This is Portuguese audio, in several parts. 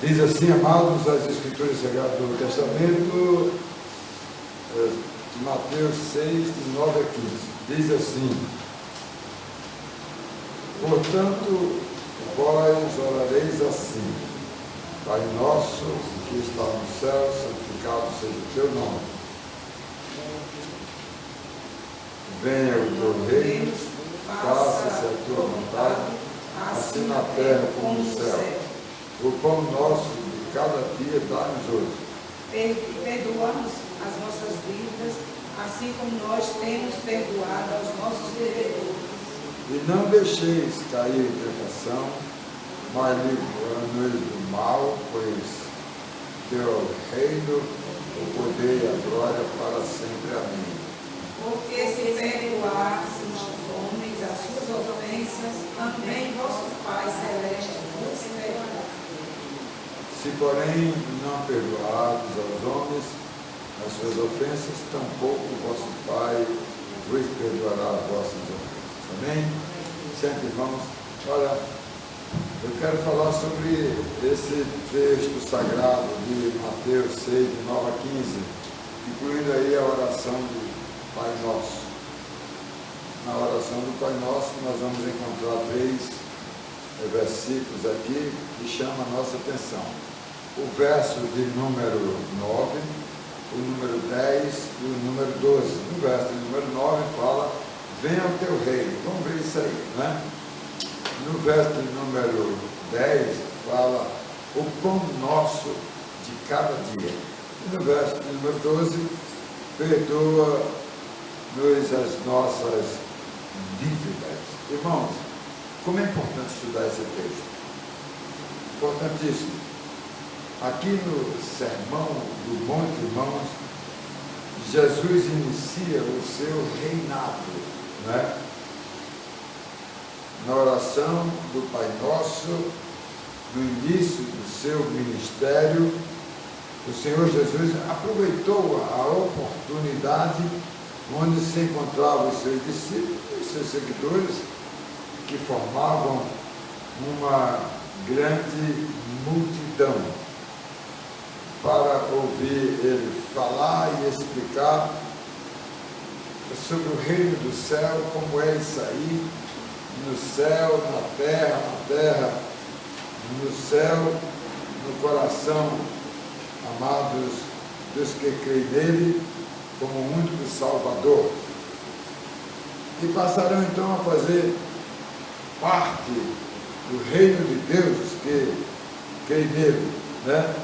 Diz assim, amados, as Escrituras Sagradas do Novo Testamento, de Mateus 6, de 9 a 15. Diz assim: portanto, vós orareis assim: Pai nosso, que está no céu, santificado seja o teu nome. Venha o teu reino, faça-se a tua vontade, assim na terra como no céu. O pão nosso de cada dia dá-nos hoje. Perdoa-nos as nossas dívidas, assim como nós temos perdoado aos nossos devedores. E não deixeis cair em tentação, mas livrai-nos do mal, pois teu é o reino, o poder e a glória para sempre. Amém. Porque se perdoardes aos homens as suas ofensas, também vosso Pai Celeste vos perdoará. Se, porém, não perdoardes aos homens as suas ofensas, tampouco o vosso Pai vos perdoará as vossas ofensas. Amém? Sempre, irmãos. Olha, eu quero falar sobre esse texto sagrado de Mateus 6, de 9 a 15, incluindo aí a oração do Pai Nosso. Na oração do Pai Nosso, nós vamos encontrar 3 versículos aqui que chamam a nossa atenção. O verso de número 9, o número 10 e o número 12. No verso de número 9 fala: venha o teu reino. Vamos ver isso aí, né? No verso de número 10 fala: o pão nosso de cada dia. E no verso de número 12, perdoa-nos as nossas dívidas. Irmãos, como é importante estudar esse texto? Importantíssimo. Aqui no Sermão do Monte, irmãos, Jesus inicia o seu reinado, né? Na oração do Pai Nosso, no início do seu ministério, o Senhor Jesus aproveitou a oportunidade onde se encontravam os seus discípulos, os seus seguidores, que formavam uma grande multidão, para ouvir ele falar e explicar sobre o reino do céu, como é isso aí, no céu, na terra, no céu, no coração, amados dos que creem nele como o único Salvador. E passarão então a fazer parte do reino de Deus que creem nele, né?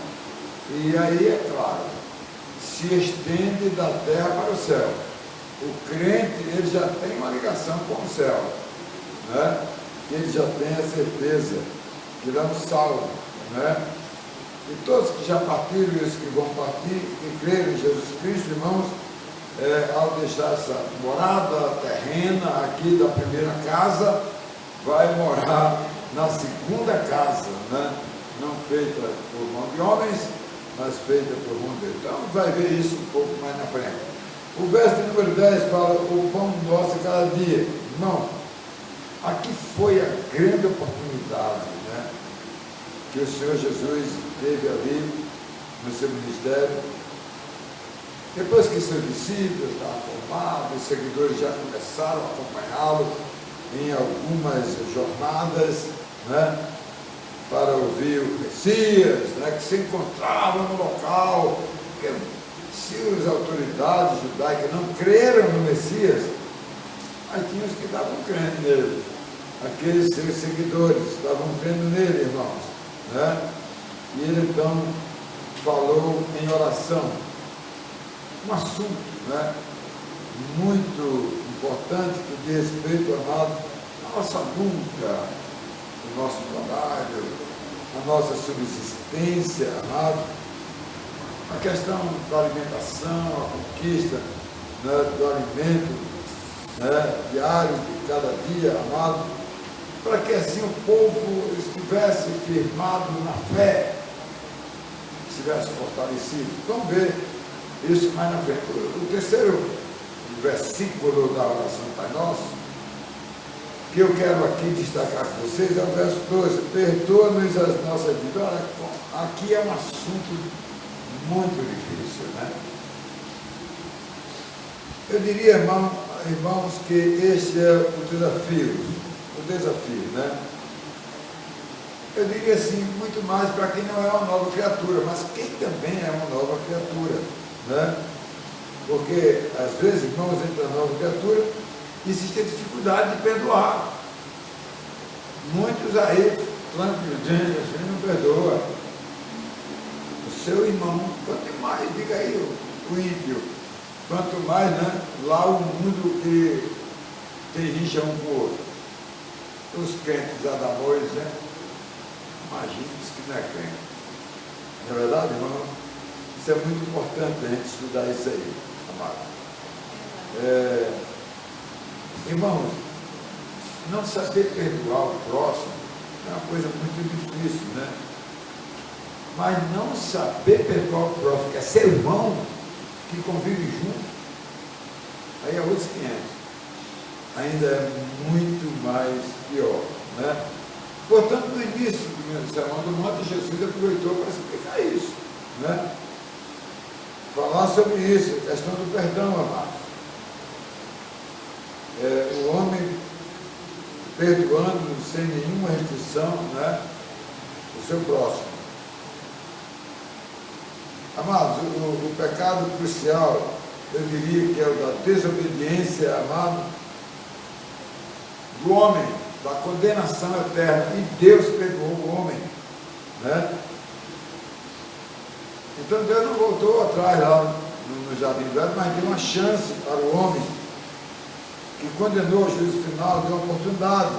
E aí, é claro, se estende da terra para o céu. O crente, ele já tem uma ligação com o céu, né? Ele já tem a certeza que irão salvos, né? E todos que já partiram e os que vão partir, que creram em Jesus Cristo, irmãos, ao deixar essa morada terrena aqui da primeira casa, vai morar na segunda casa, né? Não feita por mão de homens, mas feita por mão de Deus. Então, vai ver isso um pouco mais na frente. O verso de número 10 fala: o pão nosso cada dia. Irmão, aqui foi a grande oportunidade, né, que o Senhor Jesus teve ali no seu ministério. Depois que seus discípulos estavam formados, os seguidores já começaram a acompanhá-lo em algumas jornadas, né, para ouvir o Messias, né, que se encontrava no local. Porque se as autoridades judaicas não creram no Messias, aí tinha os que estavam crendo nele, aqueles seus seguidores estavam crendo nele, irmãos, né? E ele então falou em oração, um assunto, né, muito importante que diz respeito, amado, à nossa luta, o nosso trabalho, a nossa subsistência, amado, a questão da alimentação, a conquista, né, do alimento, né, diário de cada dia, amado, para que assim o povo estivesse firmado na fé, estivesse fortalecido. Vamos ver isso mais na frente. O terceiro versículo da oração Pai Nosso que eu quero aqui destacar com vocês é o verso 12. Perdoa-nos as nossas dívidas. Olha, aqui é um assunto muito difícil, né? Eu diria, irmãos, que este é o desafio, né? Eu diria assim, muito mais para quem não é uma nova criatura, mas quem também é uma nova criatura, né? Porque, às vezes, irmãos, entre a nova criatura, existe a dificuldade de perdoar. Muitos aí, gente, assim, não perdoa. O seu irmão, quanto mais, diga aí, o ímpio, quanto mais, né, lá o mundo que tem rixa um com o outro. Os crentes adamores, né? Imagina que não é crente. Não é verdade, irmão? Isso é muito importante a gente estudar isso aí, amado. Irmãos, não saber perdoar o próximo é uma coisa muito difícil, né? Mas não saber perdoar o próximo, que é seu irmão, que convive junto, aí é outros 500. Ainda é muito mais pior, né? Portanto, no início do meu sermão do monte, Jesus aproveitou para explicar isso, né? Falar sobre isso, a questão do perdão, amado. O homem perdoando sem nenhuma restrição, né, o seu próximo. Amados, o pecado crucial, eu diria que é o da desobediência, amado, do homem, da condenação eterna, e Deus perdoou o homem, né? Então Deus não voltou atrás lá no Jardim do Éden, mas deu uma chance para o homem, que condenou o juízo final, deu uma oportunidade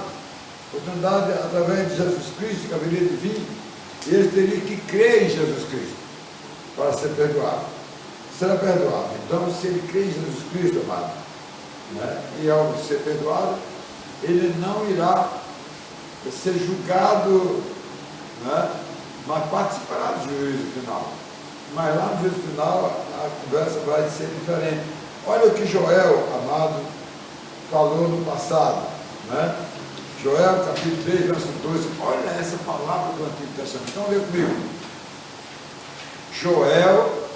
através de Jesus Cristo, que haveria de vir, e ele teria que crer em Jesus Cristo para ser perdoado. Será perdoado. Então, se ele crê em Jesus Cristo, amado, né, e ao ser perdoado, ele não irá ser julgado, né, mas participará do juízo final. Mas lá no juízo final, a conversa vai ser diferente. Olha o que Joel, amado, falou no passado, né? Joel, capítulo 3, verso 12. Olha essa palavra do Antigo Testamento. Então, lê comigo. Joel,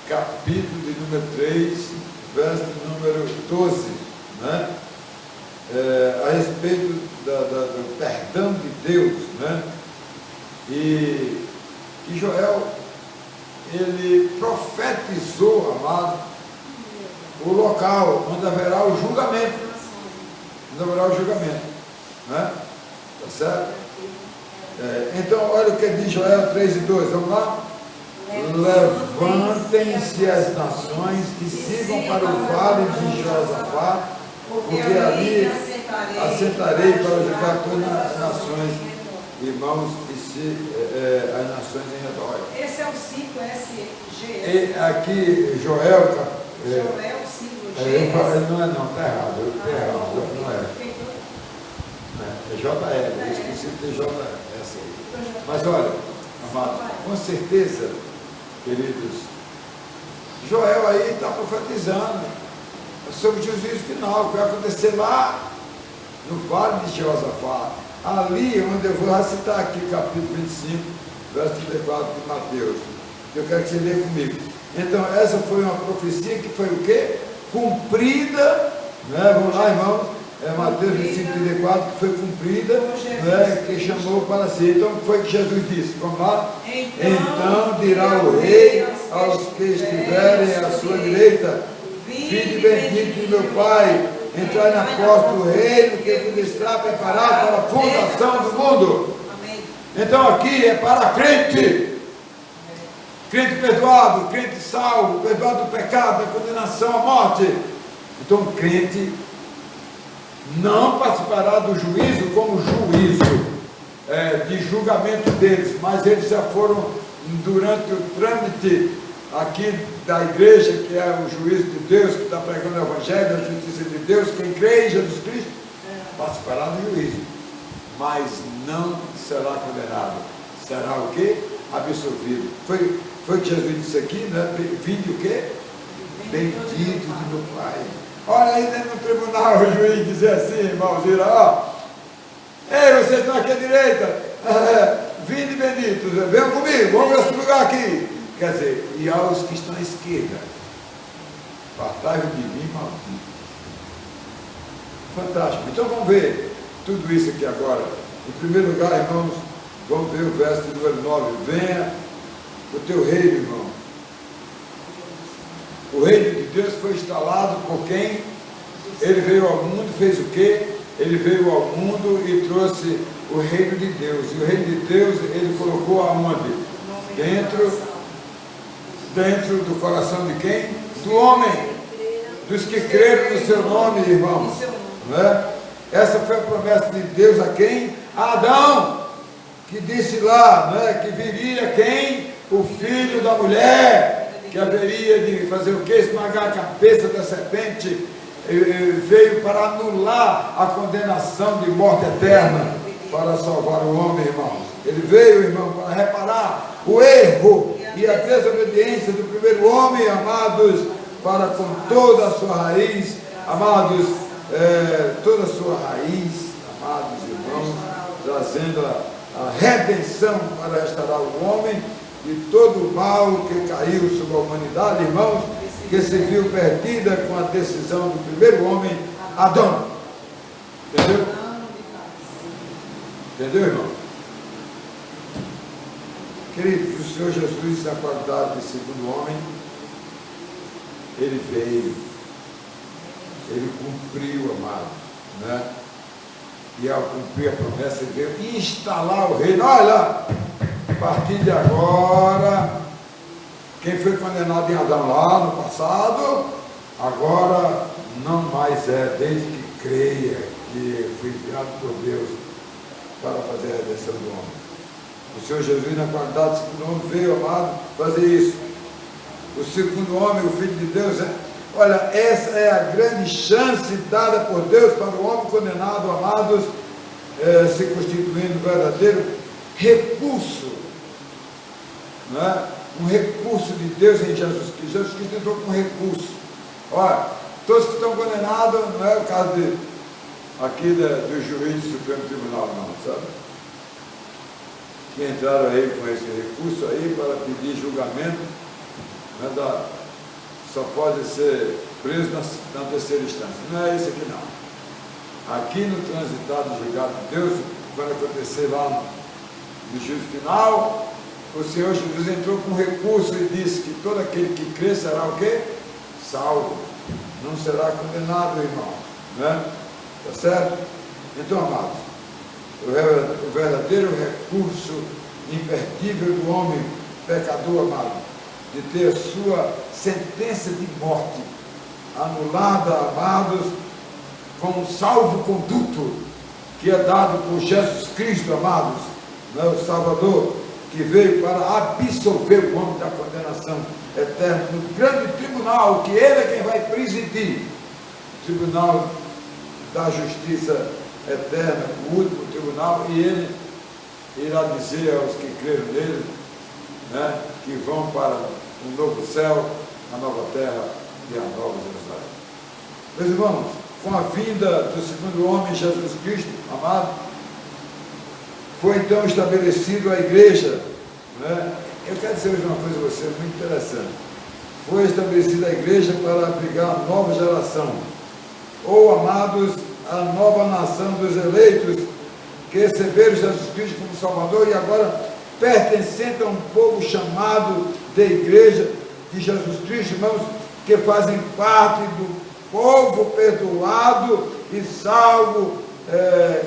capítulo de número 3, verso número 12, né? A respeito do perdão de Deus, né? E Joel, ele profetizou, amado, o local onde haverá o julgamento. Onde haverá o julgamento, né? Tá certo? Então, olha o que diz Joel 3 e 2, vamos lá? Levantem-se as nações e sigam para o vale de Josafá, porque ali assentarei para julgar todas as nações, irmãos, as nações em redor. Esse é o ciclo SG. E aqui, Joel, Joel, ciclo G. ele não é não, está errado, não é. É JL, eu esqueci de ter JS aí. Mas olha, amado, com certeza, queridos, Joel aí está profetizando sobre o juízo final, que vai acontecer lá no Vale de Josafá, ali onde eu vou citar aqui o capítulo 25, verso 34 de Mateus. Eu quero que você leia comigo. Então, essa foi uma profecia que foi o quê? Cumprida, né? Vamos lá, irmão. Mateus 25, 34, que foi cumprida, né? Que chamou para si. Então, o que foi que Jesus disse? Vamos lá? Então dirá o rei aos que estiverem à sua direita: Filho bendito de meu Pai, entrai na porta do reino que vos está preparado para a fundação do mundo. Então, aqui é para crente. Crente perdoado, crente salvo, perdoado do pecado, da condenação à morte. Então, crente não participará do juízo como juízo de julgamento deles, mas eles já foram, durante o trâmite aqui da igreja, que é o juízo de Deus, que está pregando o Evangelho, a justiça de Deus, quem crê em Jesus Cristo, participará do juízo, mas não será condenado. Será o quê? Absolvido. Foi que Jesus disse aqui, né? Vinde o quê? Bendito de meu Pai. Olha aí dentro do tribunal o juiz dizer assim, irmãos, ó, Ei, vocês estão aqui à direita, vinde benditos, venham comigo, vamos para esse lugar aqui. Quer dizer, e aos que estão à esquerda, apartai-vos de mim, maldito. Fantástico. Então vamos ver tudo isso aqui agora. Em primeiro lugar, irmãos, vamos ver o verso número 9. Venha o teu reino, irmão. O reino de Deus foi instalado por quem? Ele veio ao mundo, fez o quê? Ele veio ao mundo e trouxe o reino de Deus. E o reino de Deus, ele colocou aonde? Dentro do coração de quem? Do homem. Dos que creram no seu nome, irmãos. Não é? Essa foi a promessa de Deus a quem? A Adão, que disse lá, não é? Que viria quem? O filho da mulher, que haveria de fazer o que? Esmagar a cabeça da serpente, veio para anular a condenação de morte eterna, para salvar o homem, irmãos. Ele veio, irmão, para reparar o erro e a desobediência do primeiro homem, amados, para com toda a sua raiz, amados, toda a sua raiz, amados irmãos, trazendo a redenção para restaurar o homem de todo o mal que caiu sobre a humanidade, irmãos, que se viu perdida com a decisão do primeiro homem, Adão. Entendeu? Entendeu, irmão? Querido, o Senhor Jesus, na qualidade de segundo homem, ele veio, ele cumpriu, amado, né? E ao cumprir a promessa, ele veio instalar o reino. Olha, a partir de agora, quem foi condenado em Adão lá no passado, agora não mais é, desde que creia que foi enviado por Deus para fazer a redenção do homem. O Senhor Jesus, na qualidade de segundo homem, veio, amado, fazer isso. O segundo homem, o Filho de Deus, olha, essa é a grande chance dada por Deus para o homem condenado, amados, se constituindo verdadeiro recurso, não é? Um recurso de Deus em Jesus Cristo. Jesus Cristo entrou com um recurso. Olha, todos que estão condenados, não é o caso aqui do juiz do Supremo Tribunal, não, sabe? Que entraram aí com esse recurso aí para pedir julgamento, né, só pode ser preso na terceira instância. Não é isso aqui não. Aqui no transitado julgado de Deus, quando acontecer lá no juízo final, o Senhor Jesus entrou com recurso e disse que todo aquele que crê será o quê? Salvo. Não será condenado, irmão. Né? Tá certo? Então, amados, o verdadeiro recurso imperdível do homem pecador, amado, de ter a sua sentença de morte anulada, amados, com um salvo-conduto que é dado por Jesus Cristo, amados, não é o Salvador, que veio para absolver o homem da condenação eterna no grande tribunal, que ele é quem vai presidir, o tribunal da justiça eterna, o último tribunal, e ele irá dizer aos que creram nele, né, que vão para um novo céu, a nova terra e a nova Jerusalém. Meus irmãos, com a vinda do segundo homem, Jesus Cristo, amado, foi então estabelecido a igreja, né? Eu quero dizer hoje uma coisa a você, muito interessante. Foi estabelecida a igreja para abrigar a nova geração, ou, amados, a nova nação dos eleitos, que receberam Jesus Cristo como Salvador e agora pertencente a um povo chamado de igreja de Jesus Cristo, irmãos, que fazem parte do povo perdoado e salvo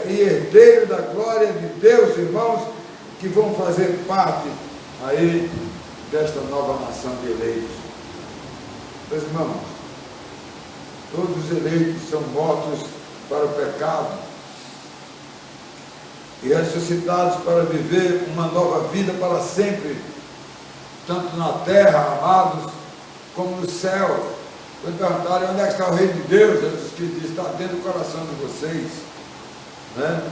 e herdeiro da glória de Deus, irmãos, que vão fazer parte aí desta nova nação de eleitos. Meus irmãos, todos os eleitos são mortos para o pecado e ressuscitados para viver uma nova vida para sempre, tanto na terra, amados, como no céu. Quando perguntarem onde é que está o reino de Deus, Jesus Cristo diz, está dentro do coração de vocês, né?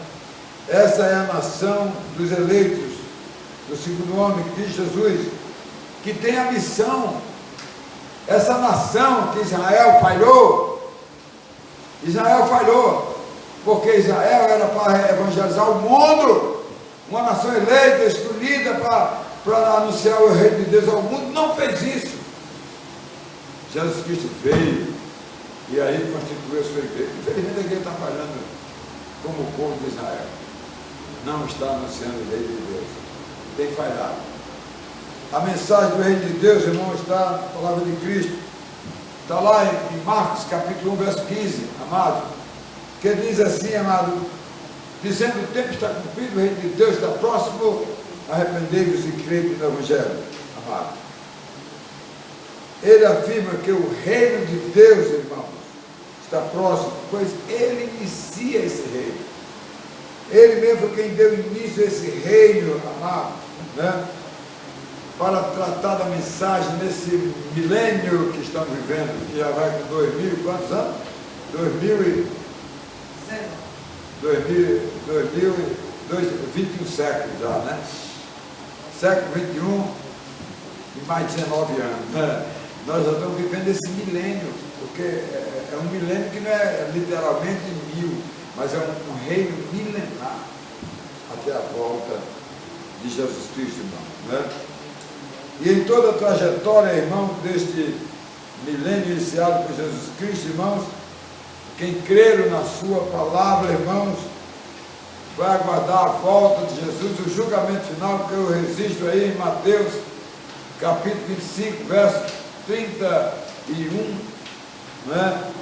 Essa é a nação dos eleitos, do segundo homem, Cristo Jesus, que tem a missão. Essa nação que Israel falhou, porque Israel era para evangelizar o mundo, uma nação eleita, escolhida para anunciar o reino de Deus ao mundo, não fez isso. Jesus Cristo veio e aí constituiu a sua igreja. Infelizmente a igreja está falhando como o povo de Israel, não está anunciando o reino de Deus, tem falhado. A mensagem do reino de Deus, irmão, está na palavra de Cristo, está lá em Marcos capítulo 1, verso 15, amado, que diz assim, amado, dizendo: o tempo está cumprido, o reino de Deus está próximo, arrependei-vos e crede no Evangelho, amado. Ele afirma que o reino de Deus, irmãos, está próximo, pois ele inicia esse reino. Ele mesmo foi quem deu início a esse reino, amado, né? Para tratar da mensagem nesse milênio que estamos vivendo, que já vai com 2000, quantos anos? 21 séculos já, né? Século 21 e mais 19 anos, né? Nós já estamos vivendo esse milênio, porque é um milênio que não é literalmente 1000, mas é um reino milenar até a volta de Jesus Cristo, irmão, né? E em toda a trajetória, irmão, deste milênio iniciado por Jesus Cristo, irmãos, quem creram na sua palavra, irmãos, vai aguardar a volta de Jesus, o julgamento final, que eu registro aí em Mateus, capítulo 25, verso 31, né?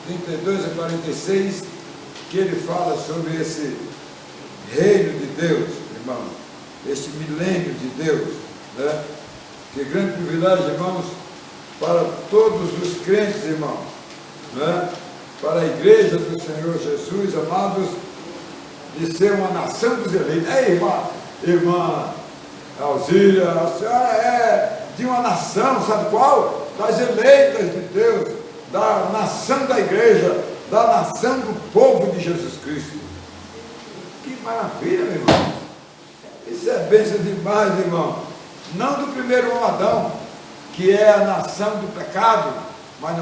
32 a 46, que ele fala sobre esse reino de Deus, irmão, este milênio de Deus, né? Que grande privilégio, irmãos, para todos os crentes, irmãos, né? Para a igreja do Senhor Jesus, amados, de ser uma nação dos eleitos. Ei, irmã Alzíria, a senhora é de uma nação, sabe qual? Das eleitas de Deus, da nação da igreja, da nação do povo de Jesus Cristo. Que maravilha, meu irmão. Isso é bênção demais, irmão. Não do primeiro Adão, que é a nação do pecado, mas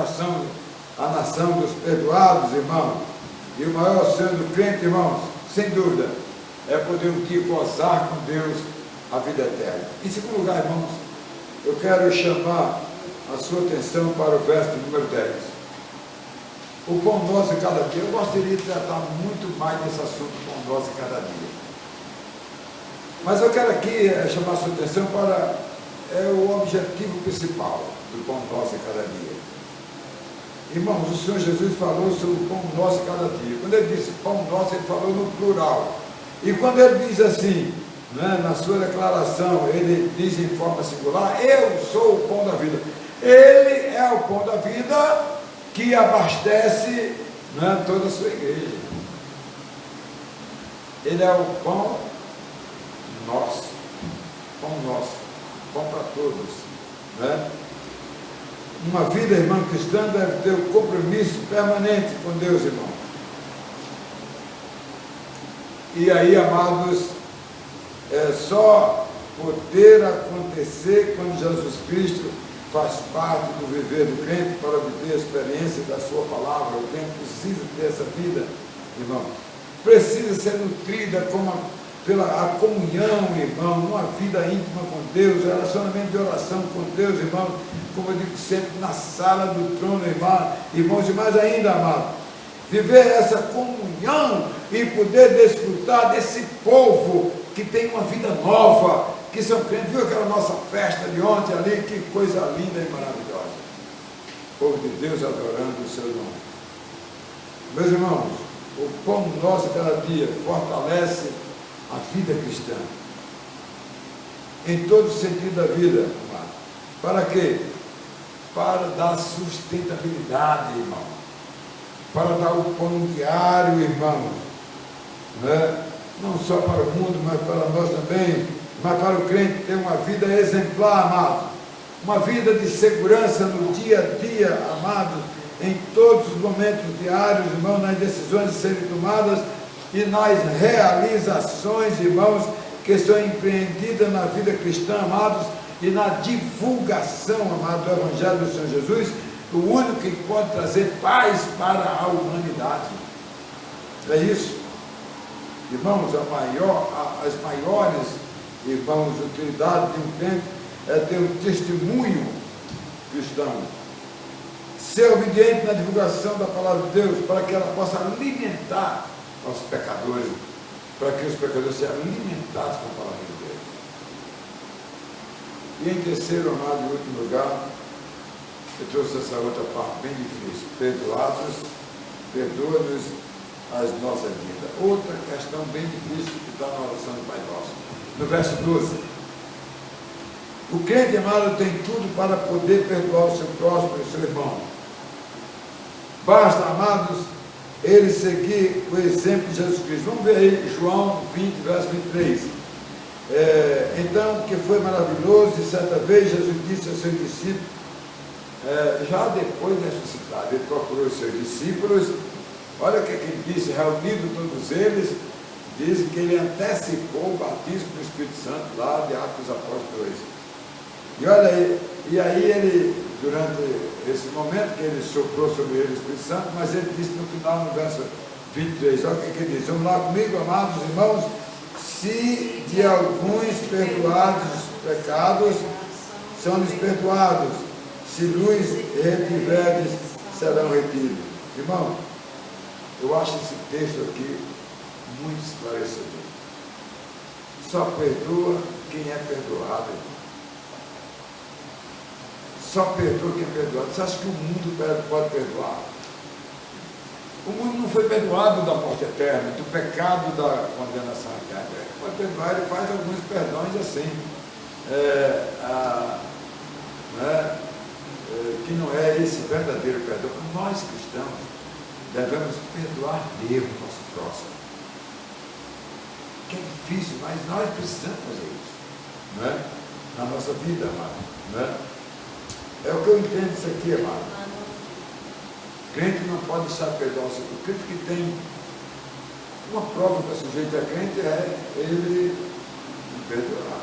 a nação dos perdoados, irmão. E o maior sonho do crente, irmãos, sem dúvida, é poder um dia gozar com Deus a vida eterna. Em segundo lugar, irmãos, eu quero chamar a sua atenção para o verso número 10. O pão nosso de cada dia. Eu gostaria de tratar muito mais desse assunto, pão nosso de cada dia. Mas eu quero aqui chamar a sua atenção para o objetivo principal do pão nosso de cada dia. Irmãos, o Senhor Jesus falou sobre o pão nosso de cada dia. Quando ele disse pão nosso, ele falou no plural. E quando ele diz assim, né, na sua declaração, ele diz em forma singular: eu sou o pão da vida. Ele é o pão da vida que abastece, né, toda a sua igreja. Ele é o pão nosso, pão para todos, né? Uma vida, irmão, cristã deve ter um compromisso permanente com Deus, irmão. E aí, amados, é só poder acontecer quando Jesus Cristo faz parte do viver do crente para obter a experiência da sua palavra. O crente precisa ter essa vida, irmão. Precisa ser nutrida pela a comunhão, irmão, uma vida íntima com Deus, relacionamento de oração com Deus, irmão, como eu digo sempre, na sala do trono, irmão, irmãos, e mais ainda, amado, viver essa comunhão e poder desfrutar desse povo que tem uma vida nova, que são crentes. Viu aquela nossa festa de ontem ali? Que coisa linda e maravilhosa. O povo de Deus adorando o seu nome. Meus irmãos, o pão nosso cada dia fortalece a vida cristã, em todo o sentido da vida, amado. Para quê? Para dar sustentabilidade, irmão, para dar o pão diário, irmão, né? Não só para o mundo, mas para nós também, mas para o crente ter uma vida exemplar, amado, uma vida de segurança no dia a dia, amado, em todos os momentos diários, irmão, nas decisões a serem tomadas e nas realizações, irmãos, que são empreendidas na vida cristã, amados, e na divulgação, amado, do Evangelho do Senhor Jesus, o único que pode trazer paz para a humanidade. É isso. Irmãos, as maiores, irmãos, utilidades de um crente é ter um testemunho cristão. Ser obediente na divulgação da palavra de Deus, para que ela possa alimentar os pecadores, para que os pecadores sejam alimentados com a palavra de Deus. E em terceiro, amado, e último lugar, eu trouxe essa outra parte bem difícil. Perdoados, perdoa-nos as nossas vidas. Outra questão bem difícil que está na oração do Pai Nosso. No verso 12. O crente, amado, tem tudo para poder perdoar o seu próximo e o seu irmão. Basta, amados, ele seguir o exemplo de Jesus Cristo. Vamos ver aí João 20, verso 23. Então, que foi maravilhoso, e certa vez Jesus disse aos seus discípulos, já depois de ressuscitado, ele procurou os seus discípulos, olha o que ele disse, reunido todos eles, diz que ele antecipou o batismo do Espírito Santo lá de Atos dos Apóstolos 2. E olha aí, e aí ele, durante esse momento que ele soprou sobre ele o Espírito Santo, mas ele disse no final, no verso 23, olha o que ele diz, vamos lá comigo, amados irmãos, se de alguns perdoados os pecados, são-lhes perdoados, se lhes retiverdes, serão retidos. Irmão, eu acho esse texto aqui muito esclarecedor. Só perdoa quem é perdoado, irmão. Só perdoa quem é perdoado. Você acha que o mundo pode perdoar? O mundo não foi perdoado da morte eterna, do pecado da condenação eterna. Ele pode perdoar, ele faz alguns perdões assim, que não é esse verdadeiro perdão. Nós cristãos devemos perdoar mesmo o nosso próximo. Que é difícil, mas nós precisamos fazer isso, não é? Na nossa vida, amado, não é? É o que eu entendo disso aqui, amado. Crente não pode deixar de perdoar o seu. O crente que tem uma prova para sujeito a crente é ele não perdoar.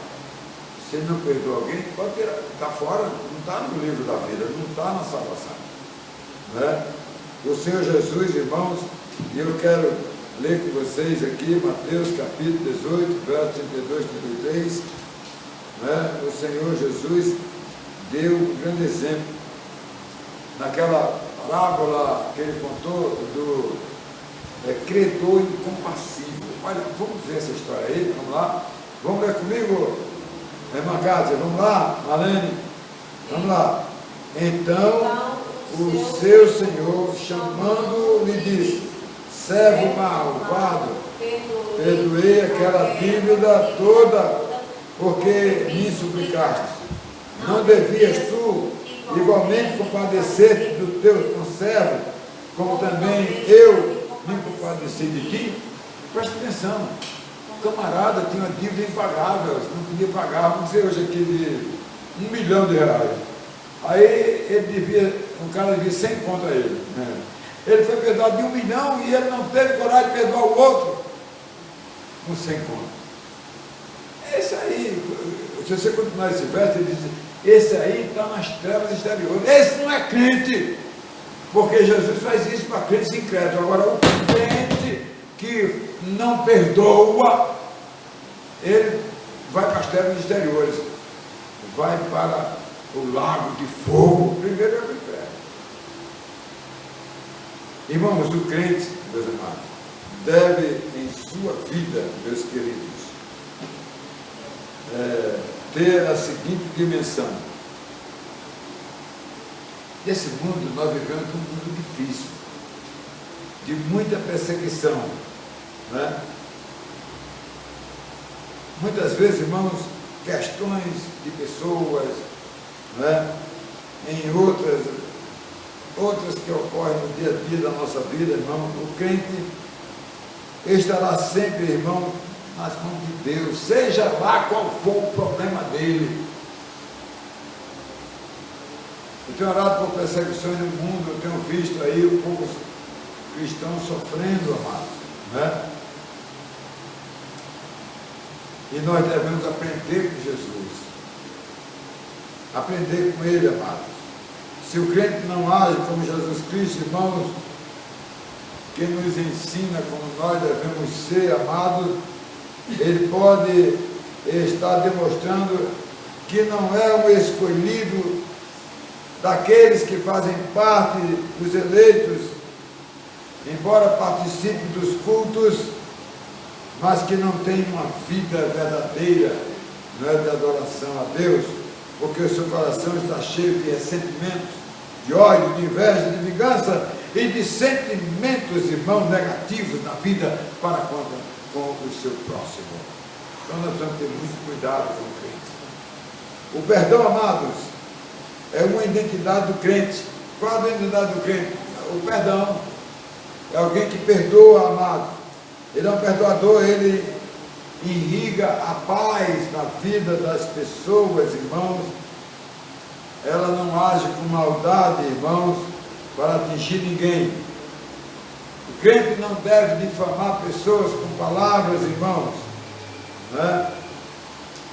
Se ele não perdoa alguém, pode estar fora, não está no livro da vida, não está na salvação. Né? O Senhor Jesus, irmãos, e eu quero ler com vocês aqui, Mateus capítulo 18, verso 32 e 33. Né? O Senhor Jesus deu um grande exemplo naquela parábola que ele contou do credor incompassível. Olha, vamos ver essa história aí, vamos lá. Vamos ler comigo, irmã Cátia, vamos lá, Marlene, vamos lá. Então, o seu Senhor, chamando, lhe disse, servo malvado, perdoei aquela dívida toda, porque me suplicaste. Não devias tu igualmente compadecer do teu conservo, como também eu me compadeci de ti? Presta atenção, o camarada tinha uma dívida impagável, não podia pagar, vamos dizer hoje aqui de R$1 milhão. Aí ele devia, um cara devia 100 conto a ele. Né? Ele foi perdoado de 1 milhão e ele não teve coragem de perdoar o outro com 100 conto. Esse aí, se você continuar esse verso, ele diz, esse aí está nas trevas exteriores. Esse não é crente, porque Jesus faz isso para crentes incrédulos. Agora, o crente que não perdoa, ele vai para as trevas exteriores, vai para o lago de fogo, primeiro é o inferno. Irmãos, o crente, meus amados, deve em sua vida, meus queridos, ter a seguinte dimensão. Nesse mundo nós vivemos um mundo difícil, de muita perseguição, né? Muitas vezes, irmãos, questões de pessoas, né? Em outras que ocorrem no dia a dia da nossa vida, irmão, o crente estará sempre, irmão, nas mãos de Deus, seja lá qual for o problema dele. Eu tenho orado por perseguições no mundo, eu tenho visto aí o povo cristão sofrendo, amado, né? E nós devemos aprender com Jesus, aprender com Ele, amado. Se o crente não age como Jesus Cristo, irmãos, que nos ensina como nós devemos ser amados, ele pode estar demonstrando que não é um escolhido daqueles que fazem parte dos eleitos, embora participe dos cultos, mas que não tem uma vida verdadeira, não é, de adoração a Deus, porque o seu coração está cheio de ressentimentos, de ódio, de inveja, de vingança e de sentimentos, irmãos, negativos na vida para com o seu próximo. Então nós precisamos ter muito cuidado com o crente. O perdão, amados, é uma identidade do crente. Qual a identidade do crente? O perdão. É alguém que perdoa, amado. Ele é um perdoador, ele irriga a paz na vida das pessoas, irmãos. Ela não age com maldade, irmãos, para atingir ninguém. O crente não deve difamar pessoas com palavras, irmãos, né?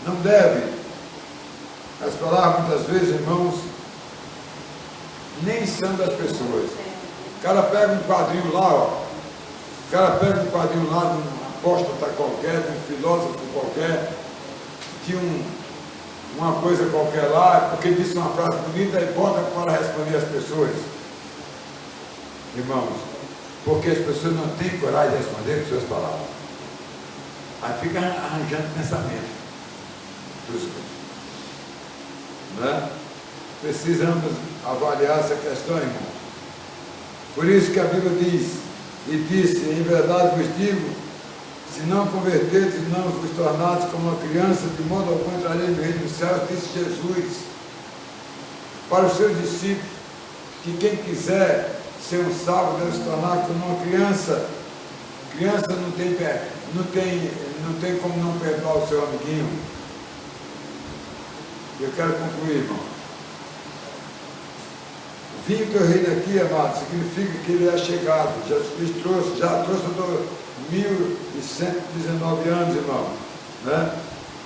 Não deve. As palavras, muitas vezes, irmãos, nem são das pessoas. O cara pega um quadrinho lá, ó. O cara pega um quadrinho lá de um apóstata qualquer, de um filósofo qualquer, de uma coisa qualquer lá, porque disse uma frase bonita e bota para responder às pessoas. Irmãos, porque as pessoas não têm coragem de responder as suas palavras. Aí fica arranjando pensamento. Né? Precisamos avaliar essa questão, irmão. Por isso que a Bíblia diz, e disse, em verdade vos digo, se não converterdes e não vos tornares como uma criança, de modo algum entrareis no reino dos céus, disse Jesus para os seus discípulos, que quem quiser ser um salvo deve se tornar como uma criança. Criança não tem como não perdoar o seu amiguinho. Eu quero concluir, irmão. Vinho que eu reino aqui, amado, significa que ele é chegado. Jesus Cristo já trouxe 1119 anos, irmão. Né?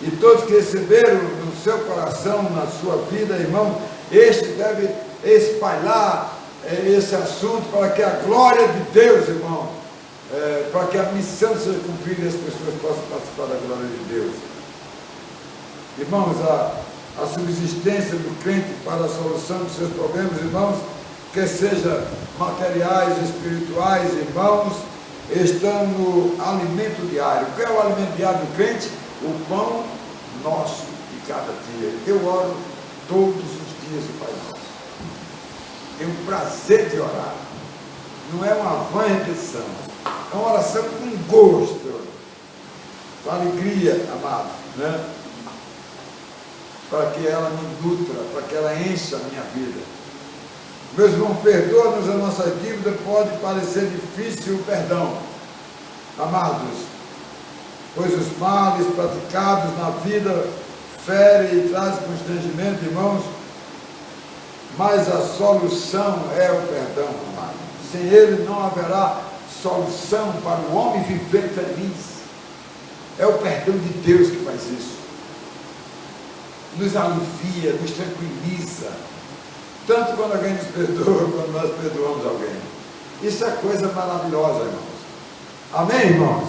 E todos que receberam no seu coração, na sua vida, irmão, este deve espalhar esse assunto para que a glória de Deus, irmão, para que a missão seja cumprida e as pessoas possam participar da glória de Deus. Irmãos, a subsistência do crente para a solução dos seus problemas, irmãos, quer seja materiais, espirituais, irmãos, estão no alimento diário. O que é o alimento diário do crente? O pão nosso de cada dia. Eu oro todos os dias o Pai Nosso. Tenho o prazer de orar. Não é uma vã repetição. É uma oração com gosto, com alegria, amado, né? Para que ela me nutra, para que ela encha a minha vida. Meus irmãos, perdoa-nos a nossa dívida, pode parecer difícil o perdão, amados, pois os males praticados na vida ferem e trazem constrangimento, irmãos, mas a solução é o perdão, amados. Sem ele não haverá solução para o homem viver feliz. É o perdão de Deus que faz isso. Nos alivia, nos tranquiliza, tanto quando alguém nos perdoa, quando nós perdoamos alguém. Isso é coisa maravilhosa, irmãos. Amém, irmãos?